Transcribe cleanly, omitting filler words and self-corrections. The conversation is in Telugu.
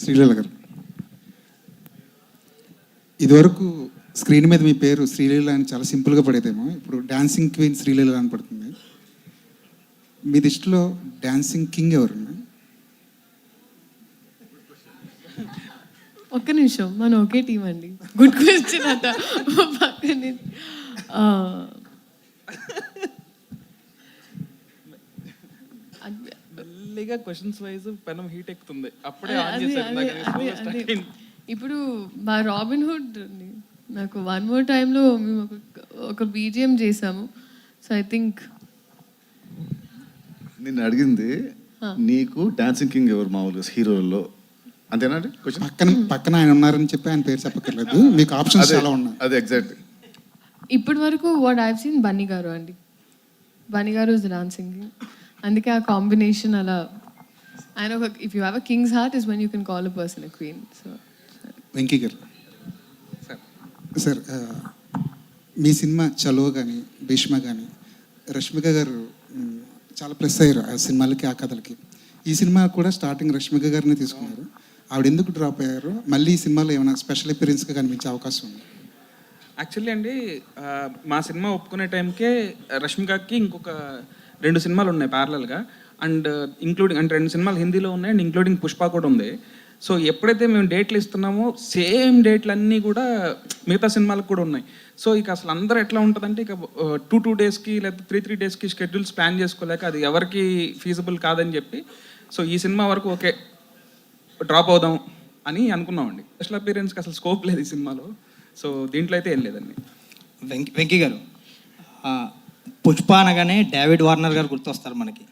శ్రీలీల గారు, ఇదివరకు స్క్రీన్ మీద మీ పేరు శ్రీలీల అని చాలా సింపుల్గా పడేదేమో, ఇప్పుడు డాన్సింగ్ క్వీన్ శ్రీలీల అని పడుతుంది. మీ దృష్టిలో డాన్సింగ్ కింగ్ ఎవరు? ఒక్క నిమిషం, మనం ఒకే టీం అండి. గుడ్ క్వశ్చన్ అంట. పక్కనే మెల్లిగా క్వశ్చన్స్ వైజ్ పెనం హీట్ ఎక్కుతుంది. అప్పుడే ఇప్పుడు మా రాబిన్ హుడ్ నాకు వన్ మోర్ టైంలో మేము ఒక బీజిఎం చేసాము. సో ఐ థింక్ నిన్ను అడిగింది నీకు డాన్సింగ్ కింగ్ ఎవరు మామూలుగా హీరోల్లో, అంతేనా అండి? పక్కన ఆయన ఉన్నారని చెప్పి ఆయన పేరు చెప్పక్కర్లేదు, మీకు ఆప్షన్స్ చాలా ఉన్నాయి. అదే ఎగ్జాక్ట్. ఇప్పటి వరకు what I have seen Bunny గారు అండి. బన్నీ గారు ఇస్ డాన్సింగ్, అందుకే ఆ కాంబినేషన్ అలా. ఆయన ఒక if you have a king's heart is when you can call a person a queen. So Venky గారు సార్, మీ సినిమా చలో కానీ భీష్మ కానీ రష్మిక గారు చాలా ప్లస్ అయ్యారు ఆ సినిమాలకి, ఆ కథలకి. ఈ సినిమా కూడా స్టార్టింగ్ రష్మిక గారిని తీసుకున్నారు. ఆవిడ ఎందుకు డ్రాప్ అయ్యారు? మళ్ళీ ఈ సినిమాలో ఏమైనా స్పెషల్ అపియరెన్స్గా కనిపించే అవకాశం ఉంది? యాక్చువల్లీ అండి, మా సినిమా ఒప్పుకునే టైంకే రష్మికకి ఇంకొక 2 సినిమాలు ఉన్నాయి ప్యారలల్గా, అండ్ ఇంక్లూడింగ్ అంటే 2 సినిమాలు హిందీలో ఉన్నాయి అండ్ ఇంక్లూడింగ్ పుష్ప కూడా ఉంది. సో ఎప్పుడైతే మేము డేట్లు ఇస్తున్నామో సేమ్ డేట్లు అన్నీ కూడా మిగతా సినిమాలకు కూడా ఉన్నాయి. సో ఇక అసలు అందరూ ఎట్లా ఉంటుందంటే ఇక 2 డేస్కి లేదా 3 డేస్కి షెడ్యూల్స్ ప్లాన్ చేసుకోలేక అది ఎవరికి ఫీజిబుల్ కాదని చెప్పి, సో ఈ సినిమా వరకు ఓకే డ్రాప్ అవుదాం అని అనుకున్నామండి. స్పెషల్ అపియరెన్స్కి అసలు స్కోప్ లేదు ఈ సినిమాలో. సో దీంట్లో అయితే ఏం లేదండి. వెంకీ గారు, పుష్ప అనగానే డేవిడ్ వార్నర్ గారు గుర్తొస్తారు మనకి.